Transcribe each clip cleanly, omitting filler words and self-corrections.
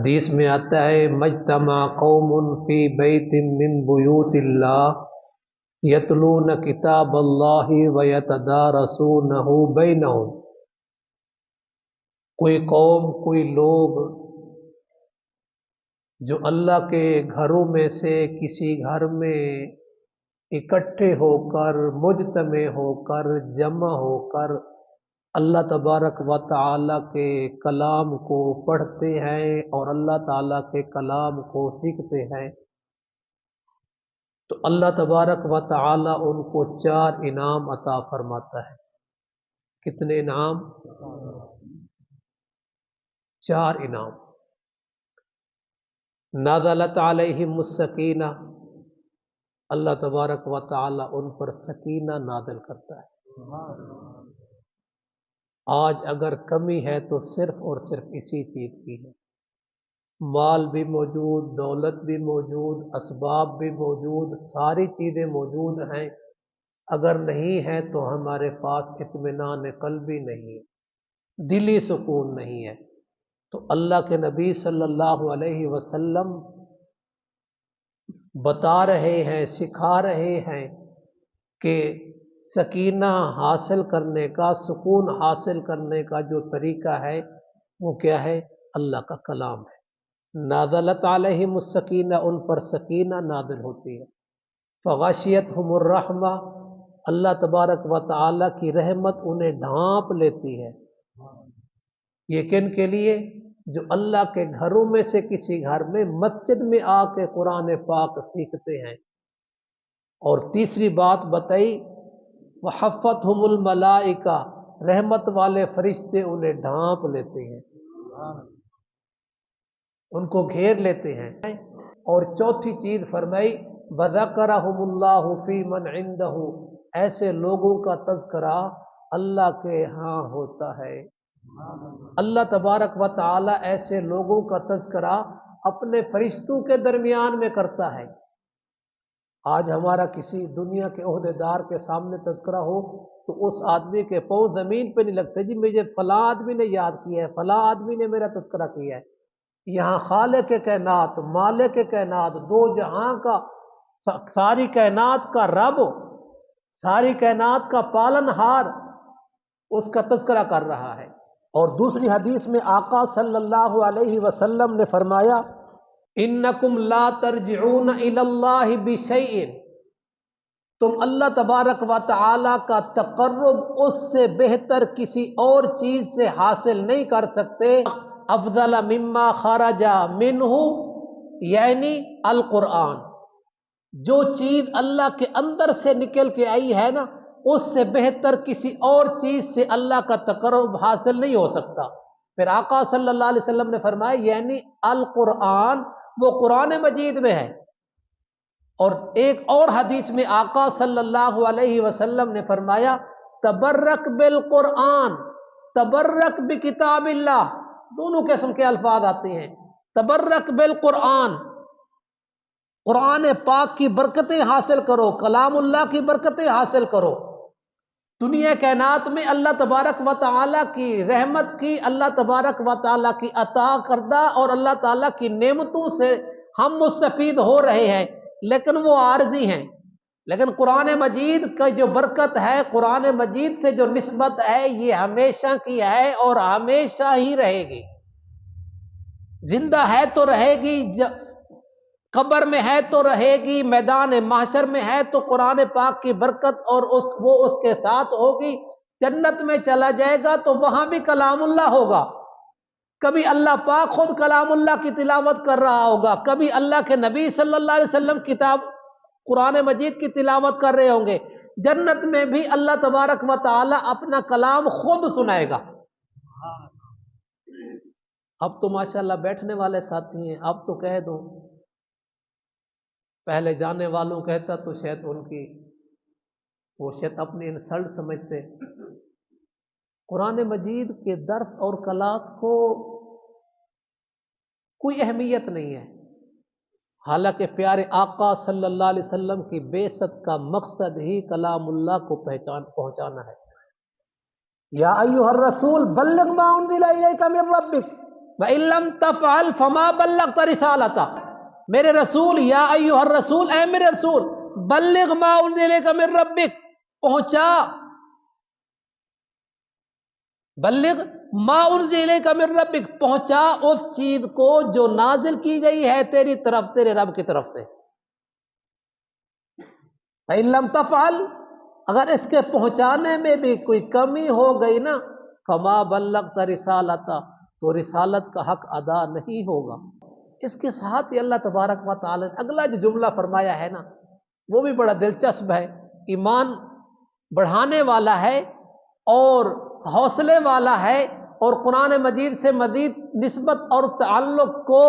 حدیث میں آتا ہے مجتمع قوم فی بیت من بیوت اللہ یتلون کتاب اللہ ویتدارسونہ بینہم۔ کوئی قوم، کوئی لوگ جو اللہ کے گھروں میں سے کسی گھر میں اکٹھے ہو کر، مجتمع ہو کر، جمع ہو کر اللہ تبارک و تعالی کے کلام کو پڑھتے ہیں اور اللہ تعالی کے کلام کو سیکھتے ہیں، تو اللہ تبارک و تعالی ان کو 4 انعام عطا فرماتا ہے۔ کتنے انعام؟ 4 انعام۔ نازلت علیہم السکینہ، اللہ تبارک و تعالی ان پر سکینہ نازل کرتا ہے۔ آج اگر کمی ہے تو صرف اور صرف اسی چیز کی ہے۔ مال بھی موجود، دولت بھی موجود، اسباب بھی موجود، ساری چیزیں موجود ہیں، اگر نہیں ہے تو ہمارے پاس اطمینان قلبی نہیں ہے، دلی سکون نہیں ہے۔ تو اللہ کے نبی صلی اللہ علیہ وسلم بتا رہے ہیں، سکھا رہے ہیں کہ سکینہ حاصل کرنے کا، سکون حاصل کرنے کا جو طریقہ ہے وہ کیا ہے؟ اللہ کا کلام ہے۔ نازلت علیہم السکینہ، ان پر سکینہ نازل ہوتی ہے۔ فغشیتہم الرحمہ، اللہ تبارک و تعالی کی رحمت انہیں ڈھانپ لیتی ہے۔ یہ کن کے لیے؟ جو اللہ کے گھروں میں سے کسی گھر میں، مسجد میں آ کے قرآن پاک سیکھتے ہیں۔ اور تیسری بات بتائی وحفتہم الملائکہ، رحمت والے فرشتے انہیں ڈھانپ لیتے ہیں، ان کو گھیر لیتے ہیں۔ اور چوتھی چیز فرمائی وذکرہم اللہ فی من عندہ، ایسے لوگوں کا تذکرہ اللہ کے ہاں ہوتا ہے۔ اللہ تبارک و تعالی ایسے لوگوں کا تذکرہ اپنے فرشتوں کے درمیان میں کرتا ہے۔ آج ہمارا کسی دنیا کے عہدیدار کے سامنے تذکرہ ہو تو اس آدمی کے پاؤں زمین پہ نہیں لگتے، جی مجھے فلاں آدمی نے یاد کیا ہے، فلاں آدمی نے میرا تذکرہ کیا ہے۔ یہاں خالق کائنات، مالک کائنات، دو جہاں کا، ساری کائنات کا رب، ساری کائنات کا پالن ہار اس کا تذکرہ کر رہا ہے۔ اور دوسری حدیث میں آقا صلی اللہ علیہ وسلم نے فرمایا انکم لا ترجعون الی اللہ بشیء، تم اللہ تبارک و تعالی کا تقرب اس سے بہتر کسی اور چیز سے حاصل نہیں کر سکتے افضل مما خرج منہ، یعنی القرآن۔ جو چیز اللہ کے اندر سے نکل کے آئی ہے نا، اس سے بہتر کسی اور چیز سے اللہ کا تقرب حاصل نہیں ہو سکتا۔ پھر آقا صلی اللہ علیہ وسلم نے فرمایا یعنی القرآن، وہ قرآن مجید میں ہے۔ اور ایک اور حدیث میں آقا صلی اللہ علیہ وسلم نے فرمایا تبرک بالقرآن، تبرک بکتاب اللہ، دونوں قسم کے الفاظ آتے ہیں۔ تبرک بالقرآن، قرآن پاک کی برکتیں حاصل کرو، کلام اللہ کی برکتیں حاصل کرو۔ دنیا کائنات میں اللہ تبارک و تعالیٰ کی رحمت کی، اللہ تبارک و تعالیٰ کی عطا کردہ اور اللہ تعالیٰ کی نعمتوں سے ہم مستفید ہو رہے ہیں، لیکن وہ عارضی ہیں۔ لیکن قرآن مجید کا جو برکت ہے، قرآن مجید سے جو نسبت ہے، یہ ہمیشہ کی ہے اور ہمیشہ ہی رہے گی۔ زندہ ہے تو رہے گی، قبر میں ہے تو رہے گی، میدان محشر میں ہے تو قرآن پاک کی برکت اور وہ اس کے ساتھ ہوگی۔ جنت میں چلا جائے گا تو وہاں بھی کلام اللہ ہوگا، کبھی اللہ پاک خود کلام اللہ کی تلاوت کر رہا ہوگا، کبھی اللہ کے نبی صلی اللہ علیہ وسلم کتاب قرآن مجید کی تلاوت کر رہے ہوں گے۔ جنت میں بھی اللہ تبارک و تعالی اپنا کلام خود سنائے گا۔ اب تو ماشاءاللہ بیٹھنے والے ساتھی ہیں، اب تو کہہ دو، پہلے جانے والوں کہتا تو شاید ان کی وہ شاید اپنی انسلٹ سمجھتے۔ قرآن مجید کے درس اور کلاس کو کوئی اہمیت نہیں ہے، حالانکہ پیارے آقا صلی اللہ علیہ وسلم کی بعثت کا مقصد ہی کلام اللہ کو پہنچانا ہے۔ یا ایھا الرسول بلغ ما انزل الیک من ربک وَإِن لَّمْ تَفْعَلْ فَمَا بَلَّغْتَ رِسَالَتَهُ، میرے رسول، یا ایھا الرسول، اے میرے رسول، بلغ ما انزل الیک من ربک، پہنچا، بلغ ما انزل الیک من ربک، پہنچا اس چیز کو جو نازل کی گئی ہے تیری طرف، تیرے رب کی طرف سے۔ فَإِن لَّمْ تَفْعَلْ، اگر اس کے پہنچانے میں بھی کوئی کمی ہو گئی نا، فَمَا بَلَّغْتَ رِسَالَتَهُ، تو رسالت کا حق ادا نہیں ہوگا۔ اس کے ساتھ ہی اللہ تبارک و تعالی نے اگلا جو جملہ فرمایا ہے نا، وہ بھی بڑا دلچسپ ہے، ایمان بڑھانے والا ہے اور حوصلے والا ہے، اور قرآن مجید سے مزید نسبت اور تعلق کو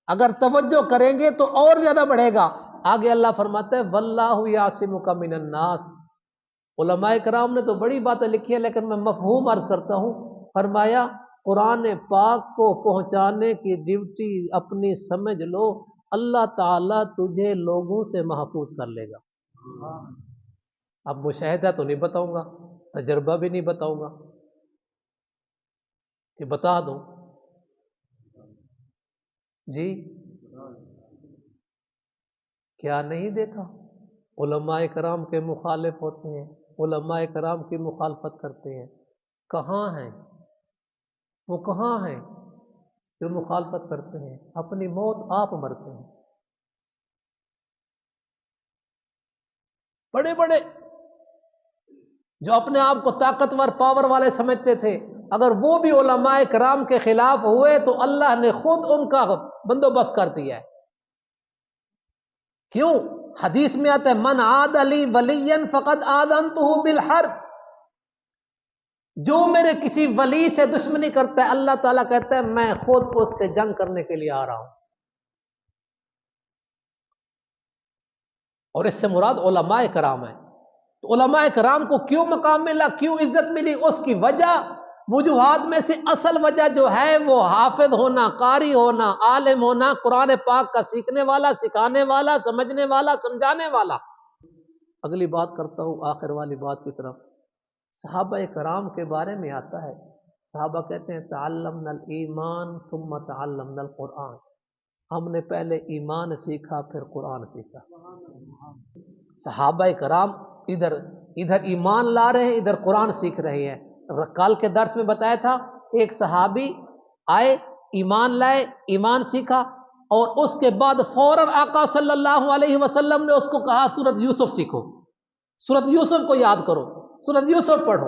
اگر توجہ کریں گے تو اور زیادہ بڑھے گا۔ آگے اللہ فرماتا ہے واللہ یعصمک من الناس۔ علماء کرام نے تو بڑی باتیں لکھی ہیں، لیکن میں مفہوم عرض کرتا ہوں۔ فرمایا قرآن پاک کو پہنچانے کی ڈیوٹی اپنی سمجھ لو، اللہ تعالیٰ تجھے لوگوں سے محفوظ کر لے گا۔ اب مشاہدہ تو نہیں بتاؤں گا، تجربہ بھی نہیں بتاؤں گا کہ بتا دوں جی، کیا نہیں دیکھا؟ علماء کرام کے مخالف ہوتے ہیں، علماء کرام کی مخالفت کرتے ہیں، کہاں ہیں وہ؟ کہاں ہیں جو مخالفت کرتے ہیں؟ اپنی موت آپ مرتے ہیں۔ بڑے بڑے جو اپنے آپ کو طاقتور پاور والے سمجھتے تھے، اگر وہ بھی علماء کرام کے خلاف ہوئے تو اللہ نے خود ان کا بندوبست کر دیا ہے۔ کیوں؟ حدیث میں آتا ہے من عاد لی ولیا فقد آذنتہ بالحرب، جو میرے کسی ولی سے دشمنی کرتا ہے، اللہ تعالیٰ کہتا ہے میں خود اس سے جنگ کرنے کے لیے آ رہا ہوں۔ اور اس سے مراد علماء کرام ہیں۔ تو علماء کرام کو کیوں مقام ملا، کیوں عزت ملی؟ اس کی وجہ، وجوہات میں سے اصل وجہ جو ہے وہ حافظ ہونا، قاری ہونا، عالم ہونا، قرآن پاک کا سیکھنے والا، سکھانے والا، سمجھنے والا، سمجھانے والا۔ اگلی بات کرتا ہوں آخر والی بات کی طرف۔ صحابہ کرام کے بارے میں آتا ہے، صحابہ کہتے ہیں تعلمنا الایمان ثم تعلمنا القرآن، ہم نے پہلے ایمان سیکھا پھر قرآن سیکھا۔ صحابہ کرام ادھر ایمان لا رہے ہیں، ادھر قرآن سیکھ رہے ہیں۔ کل کے درس میں بتایا تھا، ایک صحابی آئے، ایمان لائے، ایمان سیکھا، اور اس کے بعد فوراً آقا صلی اللہ علیہ وسلم نے اس کو کہا سورۃ یوسف سیکھو، سورۃ یوسف کو یاد کرو، سورۃ یوسف پڑھو۔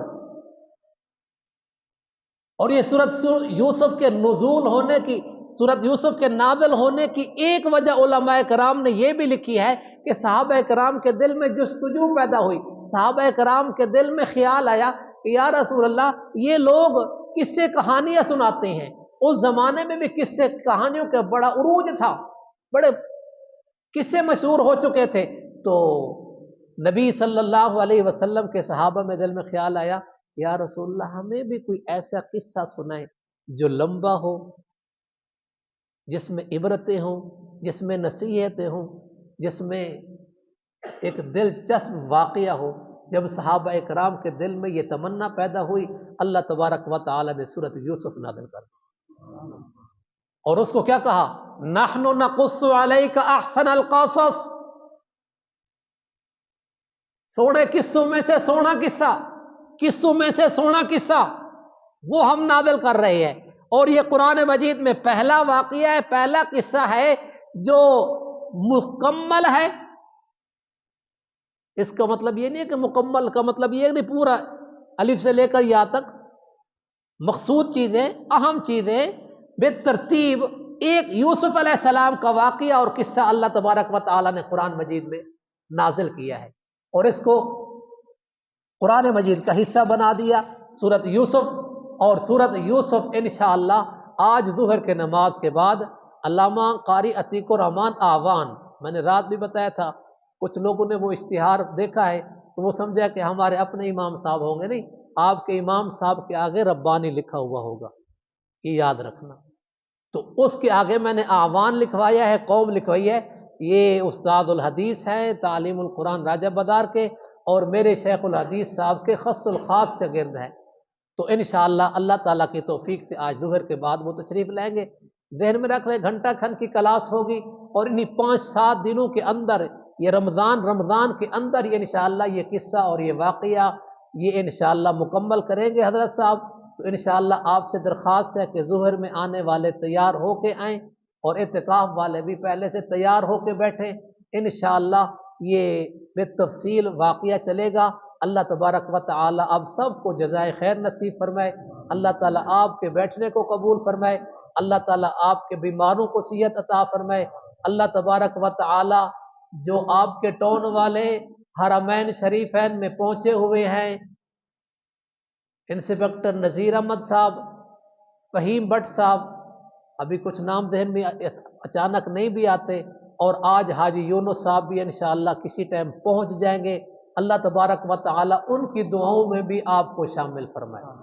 اور یہ سورۃ یوسف کے نزول ہونے کی، سورۃ یوسف کے نازل ہونے کی ایک وجہ علماء کرام نے یہ بھی لکھی ہے کہ صحابہ کرام کے دل میں جستجو پیدا ہوئی، صحابہ کرام کے دل میں خیال آیا کہ یا رسول اللہ یہ لوگ قصے کہانیاں سناتے ہیں، اس زمانے میں بھی قصے کہانیوں کا بڑا عروج تھا، بڑے قصے مشہور ہو چکے تھے۔ تو نبی صلی اللہ علیہ وسلم کے صحابہ میں دل میں خیال آیا یا رسول اللہ ہمیں بھی کوئی ایسا قصہ سنائیں جو لمبا ہو، جس میں عبرتیں ہوں، جس میں نصیحتیں ہوں، جس میں ایک دلچسپ واقعہ ہو۔ جب صحابہ کرام کے دل میں یہ تمنا پیدا ہوئی، اللہ تبارک و تعالی نے سورۃ یوسف نازل کر دی، اور اس کو کیا کہا؟ نحن نقص علیک احسن القصص، سونے قصوں میں سے سونا قصہ، قصوں میں سے سونا قصہ وہ ہم نازل کر رہے ہیں۔ اور یہ قرآن مجید میں پہلا واقعہ ہے، پہلا قصہ ہے جو مکمل ہے۔ اس کا مطلب یہ نہیں ہے کہ مکمل کا مطلب یہ نہیں پورا الف سے لے کر یا تک، مقصود چیزیں، اہم چیزیں بے ترتیب ایک یوسف علیہ السلام کا واقعہ اور قصہ اللہ تبارک و تعالی نے قرآن مجید میں نازل کیا ہے، اور اس کو قرآن مجید کا حصہ بنا دیا سورۃ یوسف۔ اور سورۃ یوسف انشاءاللہ آج ظہر کے نماز کے بعد علامہ قاری عتیق الرحمان آوان، میں نے رات بھی بتایا تھا، کچھ لوگوں نے وہ اشتہار دیکھا ہے تو وہ سمجھا کہ ہمارے اپنے امام صاحب ہوں گے، نہیں، آپ کے امام صاحب کے آگے ربانی لکھا ہوا ہوگا، یہ یاد رکھنا۔ تو اس کے آگے میں نے آوان لکھوایا ہے، قوم لکھوائی ہے، یہ استاد الحدیث ہے تعلیم القرآن راجہ بدار کے، اور میرے شیخ الحدیث صاحب کے خص الخاص شاگرد ہے۔ تو انشاءاللہ اللہ تعالیٰ کی توفیق سے آج ظہر کے بعد وہ تشریف لائیں گے۔ ذہن میں رکھ لیں گھنٹہ کھنڈ کی کلاس ہوگی، اور انہی 5-7 دنوں کے اندر یہ رمضان کے اندر یہ انشاءاللہ یہ قصہ اور یہ واقعہ یہ انشاءاللہ مکمل کریں گے حضرت صاحب۔ تو انشاءاللہ آپ سے درخواست ہے کہ ظہر میں آنے والے تیار ہو کے آئیں، اور اعتکاف والے بھی پہلے سے تیار ہو کے بیٹھیں۔ انشاءاللہ یہ بالتفصیل واقعہ چلے گا۔ اللہ تبارک و تعالی آپ سب کو جزائے خیر نصیب فرمائے۔ اللہ تعالیٰ آپ کے بیٹھنے کو قبول فرمائے۔ اللہ تعالیٰ آپ کے بیماروں کو صحت عطا فرمائے۔ اللہ تبارک و تعالی جو آپ کے ٹون والے حرمین شریفین میں پہنچے ہوئے ہیں، انسپکٹر نذیر احمد صاحب، فہیم بٹ صاحب، ابھی کچھ نام ذہن میں اچانک نہیں بھی آتے، اور آج حاجی یونس صاحب بھی انشاءاللہ کسی ٹائم پہنچ جائیں گے۔ اللہ تبارک و تعالی ان کی دعاؤں میں بھی آپ کو شامل فرمائے۔